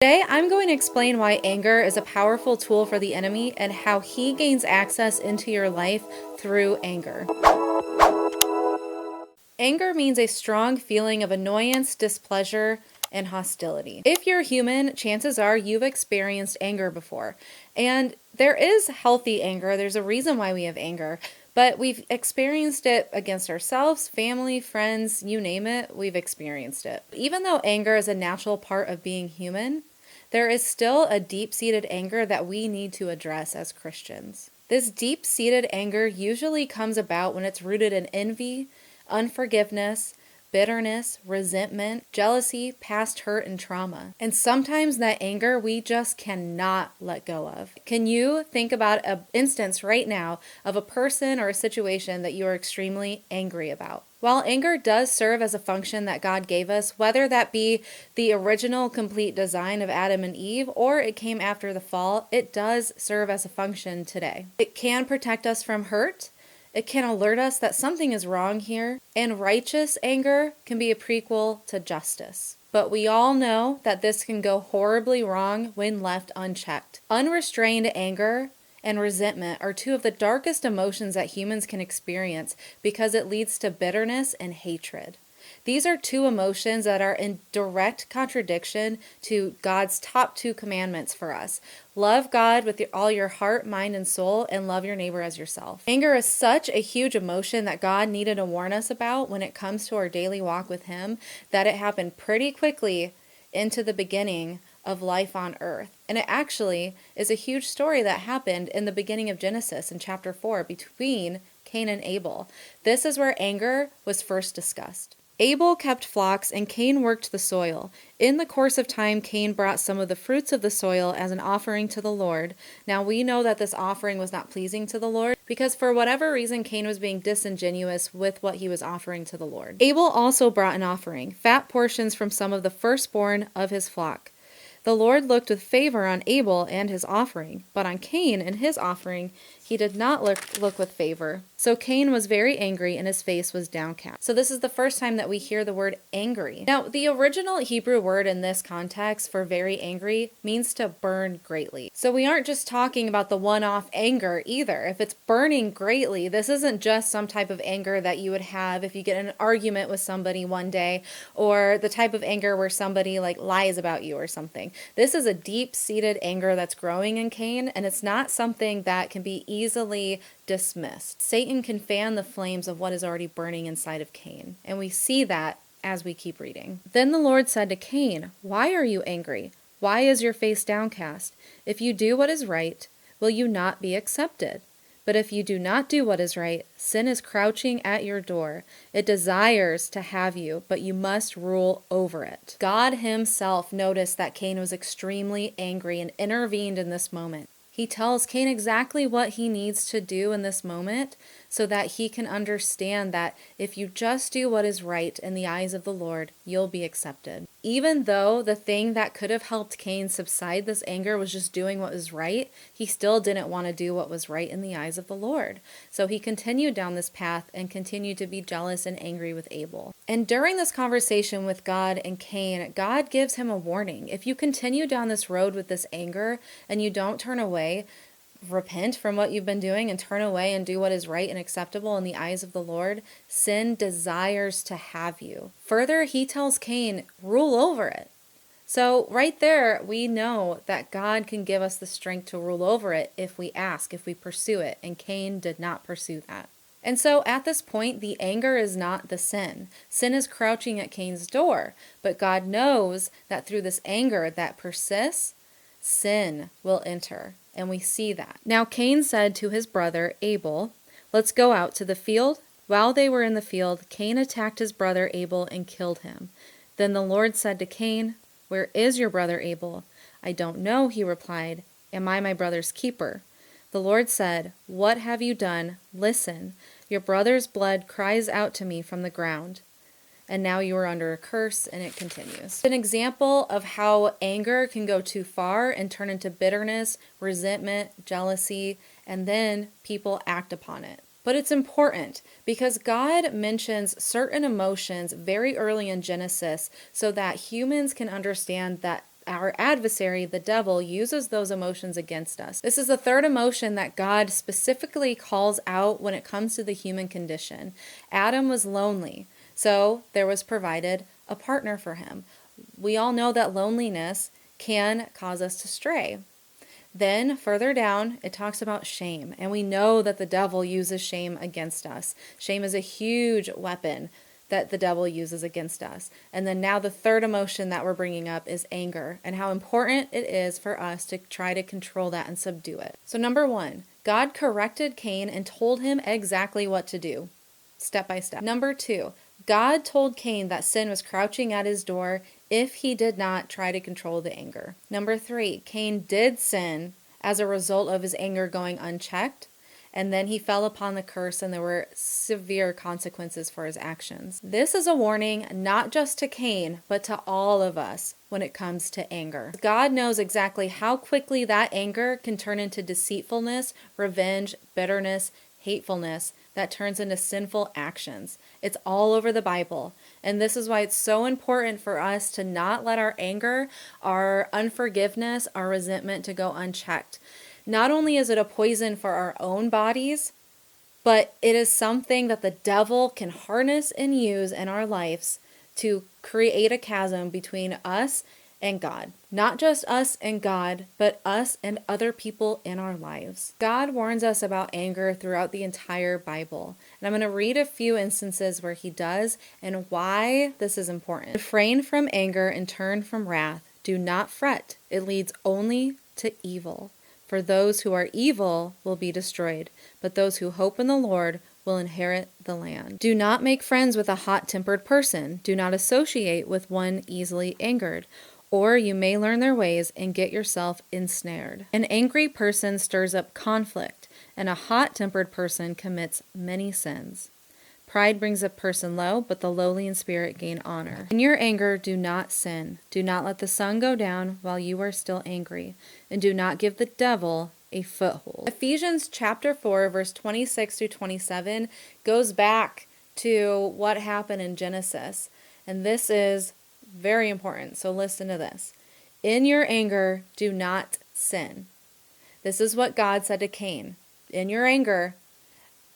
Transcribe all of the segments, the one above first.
Today, I'm going to explain why anger is a powerful tool for the enemy and how he gains access into your life through anger. Anger means a strong feeling of annoyance, displeasure, and hostility. If you're human, chances are you've experienced anger before. And there is healthy anger. There's a reason why we have anger. But we've experienced it against ourselves, family, friends, you name it, we've experienced it. Even though anger is a natural part of being human, there is still a deep-seated anger that we need to address as Christians. This deep-seated anger usually comes about when it's rooted in envy, unforgiveness, bitterness, resentment, jealousy, past hurt, and trauma. And sometimes that anger we just cannot let go of. Can you think about an instance right now of a person or a situation that you are extremely angry about? While anger does serve as a function that God gave us, whether that be the original complete design of Adam and Eve or it came after the fall, it does serve as a function today. It can protect us from hurt. It can alert us that something is wrong here, and righteous anger can be a prequel to justice. But we all know that this can go horribly wrong when left unchecked. Unrestrained anger and resentment are two of the darkest emotions that humans can experience because it leads to bitterness and hatred. These are two emotions that are in direct contradiction to God's top two commandments for us. Love God with all your heart, mind, and soul, and love your neighbor as yourself. Anger is such a huge emotion that God needed to warn us about when it comes to our daily walk with Him, that it happened pretty quickly into the beginning of life on earth. And it actually is a huge story that happened in the beginning of Genesis in chapter 4 between Cain and Abel. This is where anger was first discussed. Abel kept flocks and Cain worked the soil. In the course of time, Cain brought some of the fruits of the soil as an offering to the Lord. Now we know that this offering was not pleasing to the Lord because for whatever reason, Cain was being disingenuous with what he was offering to the Lord. Abel also brought an offering, fat portions from some of the firstborn of his flock. The Lord looked with favor on Abel and his offering, but on Cain and his offering he did not look with favor. So Cain was very angry and his face was downcast. So this is the first time that we hear the word angry. Now, the original Hebrew word in this context for very angry means to burn greatly. So we aren't just talking about the one-off anger either. If it's burning greatly, this isn't just some type of anger that you would have if you get in an argument with somebody one day, or the type of anger where somebody lies about you or something. This is a deep-seated anger that's growing in Cain, and it's not something that can be easily dismissed. Satan can fan the flames of what is already burning inside of Cain, and we see that as we keep reading. Then the Lord said to Cain, "Why are you angry? Why is your face downcast? If you do what is right, will you not be accepted? But if you do not do what is right, sin is crouching at your door. It desires to have you, but you must rule over it." God Himself noticed that Cain was extremely angry and intervened in this moment. He tells Cain exactly what he needs to do in this moment so that he can understand that if you just do what is right in the eyes of the Lord, you'll be accepted. Even though the thing that could have helped Cain subside this anger was just doing what was right, he still didn't want to do what was right in the eyes of the Lord. So he continued down this path and continued to be jealous and angry with Abel. And during this conversation with God and Cain, God gives him a warning. If you continue down this road with this anger and you don't turn away, repent from what you've been doing and turn away and do what is right and acceptable in the eyes of the Lord, sin desires to have you. Further, he tells Cain, rule over it. So right there, we know that God can give us the strength to rule over it if we ask, if we pursue it, and Cain did not pursue that. And so at this point, the anger is not the sin. Sin is crouching at Cain's door, but God knows that through this anger that persists, sin will enter. And we see that. Now Cain said to his brother Abel, "Let's go out to the field." While they were in the field, Cain attacked his brother Abel and killed him. Then the Lord said to Cain, "Where is your brother Abel?" "I don't know," he replied. "Am I my brother's keeper?" The Lord said, "What have you done? Listen, your brother's blood cries out to me from the ground. And now you are under a curse," and it continues. An example of how anger can go too far and turn into bitterness, resentment, jealousy, and then people act upon it. But it's important because God mentions certain emotions very early in Genesis so that humans can understand that our adversary, the devil, uses those emotions against us. This is the third emotion that God specifically calls out when it comes to the human condition. Adam was lonely, so there was provided a partner for him. We all know that loneliness can cause us to stray. Then further down, it talks about shame, and we know that the devil uses shame against us. Shame is a huge weapon that the devil uses against us. And then now the third emotion that we're bringing up is anger, and how important it is for us to try to control that and subdue it. So number 1, God corrected Cain and told him exactly what to do, step by step. Number 2, God told Cain that sin was crouching at his door if he did not try to control the anger. Number 3, Cain did sin as a result of his anger going unchecked, and then he fell upon the curse, and there were severe consequences for his actions. This is a warning not just to Cain, but to all of us when it comes to anger. God knows exactly how quickly that anger can turn into deceitfulness, revenge, bitterness, hatefulness, that turns into sinful actions. It's all over the Bible. And this is why it's so important for us to not let our anger, our unforgiveness, our resentment to go unchecked. Not only is it a poison for our own bodies, but it is something that the devil can harness and use in our lives to create a chasm between us and God. Not just us and God, but us and other people in our lives. God warns us about anger throughout the entire Bible. And I'm going to read a few instances where he does and why this is important. Refrain from anger and turn from wrath. Do not fret. It leads only to evil. For those who are evil will be destroyed, but those who hope in the Lord will inherit the land. Do not make friends with a hot-tempered person. Do not associate with one easily angered, or you may learn their ways and get yourself ensnared. An angry person stirs up conflict, and a hot-tempered person commits many sins. Pride brings a person low, but the lowly in spirit gain honor. In your anger, do not sin. Do not let the sun go down while you are still angry, and do not give the devil a foothold. Ephesians chapter 4, verse 26 through 27 goes back to what happened in Genesis, and this is very important, so listen to this. In your anger, do not sin. This is what God said to Cain. In your anger,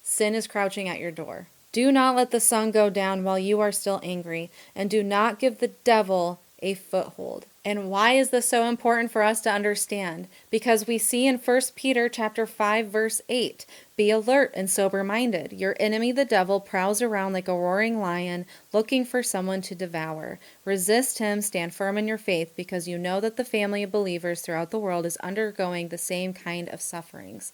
sin is crouching at your door. Do not let the sun go down while you are still angry, and do not give the devil a foothold. And why is this so important for us to understand? Because we see in 1 Peter chapter 5, verse 8, be alert and sober-minded. Your enemy, the devil, prowls around like a roaring lion, looking for someone to devour. Resist him, stand firm in your faith, because you know that the family of believers throughout the world is undergoing the same kind of sufferings.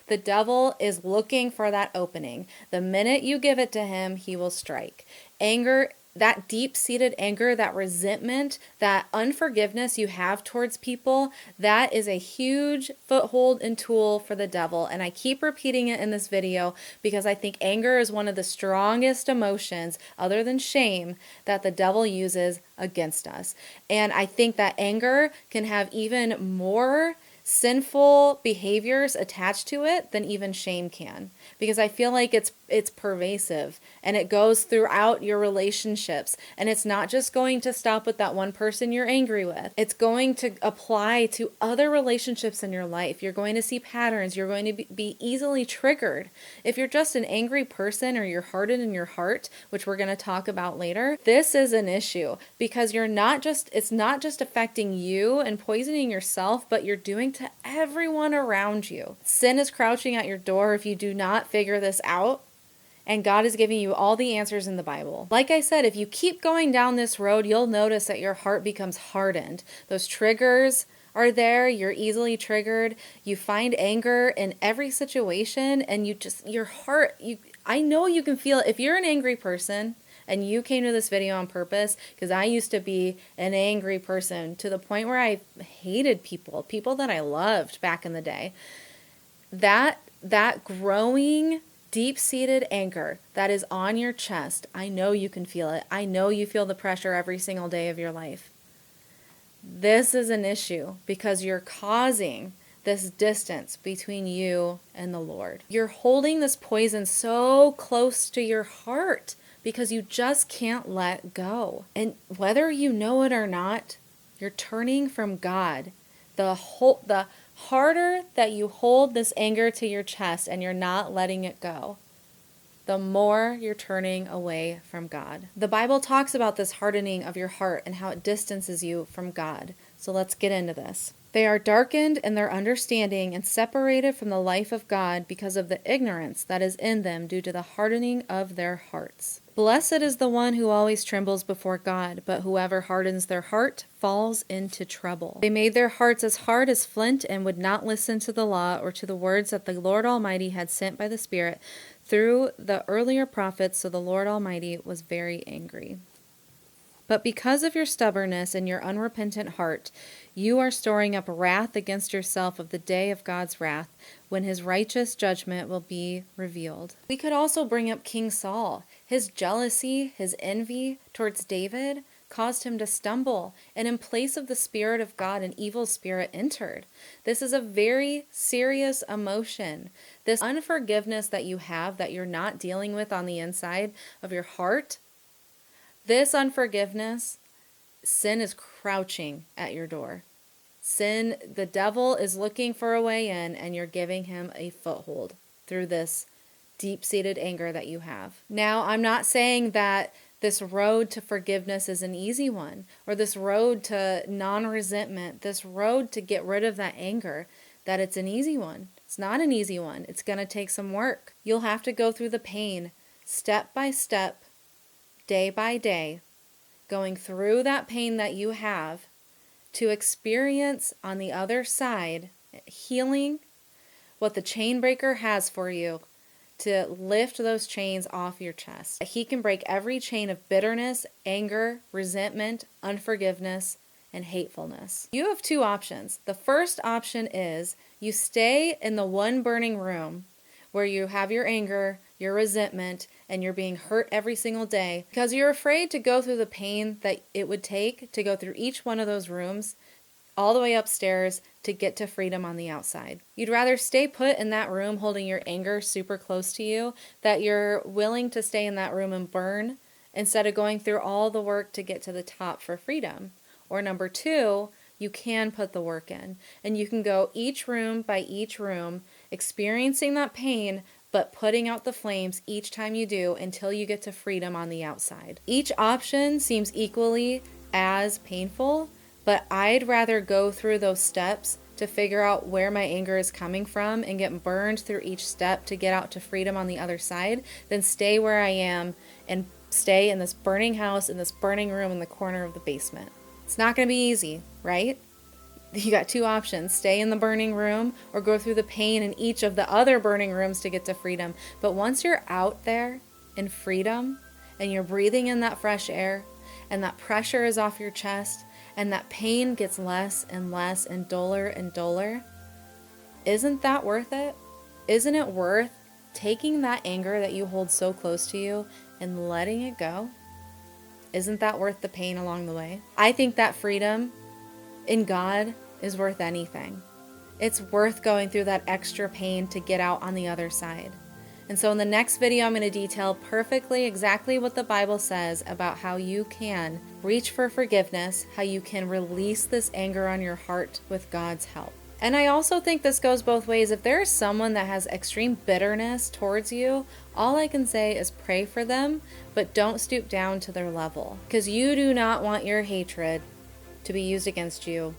The devil is looking for that opening. The minute you give it to him, he will strike. Anger, that deep-seated anger, that resentment, that unforgiveness you have towards people, that is a huge foothold and tool for the devil. And I keep repeating it in this video because I think anger is one of the strongest emotions, other than shame, that the devil uses against us. And I think that anger can have even more sinful behaviors attached to it than even shame can, because I feel like it's pervasive and it goes throughout your relationships, and it's not just going to stop with that one person you're angry with. It's going to apply to other relationships in your life. You're going to see patterns. You're going to be easily triggered. If you're just an angry person or you're hardened in your heart, which we're going to talk about later, this is an issue because it's not just affecting you and poisoning yourself, but you're doing to everyone around you. Sin is crouching at your door if you do not figure this out, and God is giving you all the answers in the Bible. Like I said, if you keep going down this road, you'll notice that your heart becomes hardened. Those triggers are there. You're easily triggered. You find anger in every situation, and your heart, I know you can feel it. If you're an angry person, and you came to this video on purpose, because I used to be an angry person to the point where I hated people that I loved back in the day. That growing, deep-seated anger that is on your chest, I know you can feel it. I know you feel the pressure every single day of your life. This is an issue because you're causing this distance between you and the Lord. You're holding this poison so close to your heart because you just can't let go. And whether you know it or not, You're turning from God. The harder that you hold this anger to your chest and you're not letting it go, the more you're turning away from God. The Bible talks about this hardening of your heart and how it distances you from God. So let's get into this. They are darkened in their understanding and separated from the life of God because of the ignorance that is in them due to the hardening of their hearts. Blessed is the one who always trembles before God, but whoever hardens their heart falls into trouble. They made their hearts as hard as flint and would not listen to the law or to the words that the Lord Almighty had sent by the Spirit through the earlier prophets, so the Lord Almighty was very angry. But because of your stubbornness and your unrepentant heart, you are storing up wrath against yourself of the day of God's wrath, when his righteous judgment will be revealed. We could also bring up King Saul. His jealousy, his envy towards David caused him to stumble, and in place of the Spirit of God, an evil spirit entered. This is a very serious emotion. This unforgiveness that you have that you're not dealing with on the inside of your heart, this unforgiveness, sin is crouching at your door. Sin, the devil is looking for a way in, and you're giving him a foothold through this deep-seated anger that you have. Now, I'm not saying that this road to forgiveness is an easy one, or this road to non-resentment, this road to get rid of that anger, that it's an easy one. It's not an easy one. It's going to take some work. You'll have to go through the pain, step by step, day by day, going through that pain that you have to experience on the other side healing, what the chain breaker has for you, to lift those chains off your chest. He can break every chain of bitterness, anger, resentment, unforgiveness, and hatefulness. You have two options. The first option is you stay in the one burning room where you have your anger, your resentment, and you're being hurt every single day because you're afraid to go through the pain that it would take to go through each one of those rooms all the way upstairs to get to freedom on the outside. You'd rather stay put in that room holding your anger super close to you, that you're willing to stay in that room and burn instead of going through all the work to get to the top for freedom. Or number two, you can put the work in and you can go each room by each room, experiencing that pain, but putting out the flames each time you do until you get to freedom on the outside. Each option seems equally as painful, but I'd rather go through those steps to figure out where my anger is coming from and get burned through each step to get out to freedom on the other side than stay where I am and stay in this burning house, in this burning room in the corner of the basement. It's not going to be easy, right? You got two options: stay in the burning room or go through the pain in each of the other burning rooms to get to freedom. But once you're out there in freedom and you're breathing in that fresh air and that pressure is off your chest and that pain gets less and less and duller, isn't that worth it? Isn't it worth taking that anger that you hold so close to you and letting it go? Isn't that worth the pain along the way? I think that freedom in God is worth anything. It's worth going through that extra pain to get out on the other side. And so in the next video, I'm going to detail perfectly exactly what the Bible says about how you can reach for forgiveness, how you can release this anger on your heart with God's help. And I also think this goes both ways. If there is someone that has extreme bitterness towards you, all I can say is pray for them, but don't stoop down to their level, because you do not want your hatred to be used against you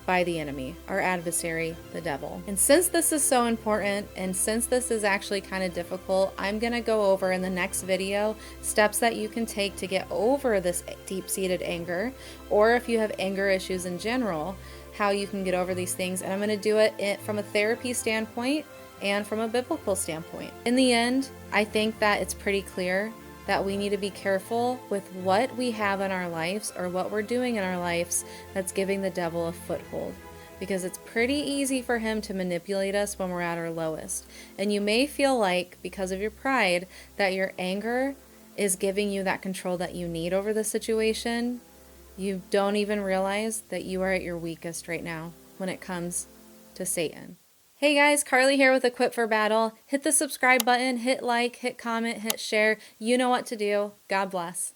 by the enemy, our adversary, the devil. And since this is so important, and since this is actually kind of difficult, I'm going to go over in the next video steps that you can take to get over this deep-seated anger, or if you have anger issues in general, how you can get over these things. And I'm going to do it from a therapy standpoint and from a biblical standpoint. In the end, I think that it's pretty clear that we need to be careful with what we have in our lives or what we're doing in our lives that's giving the devil a foothold, because it's pretty easy for him to manipulate us when we're at our lowest. And you may feel like, because of your pride, that your anger is giving you that control that you need over the situation. You don't even realize that you are at your weakest right now when it comes to Satan. Hey guys, Carly here with Equip for Battle. Hit the subscribe button, hit like, hit comment, hit share. You know what to do. God bless.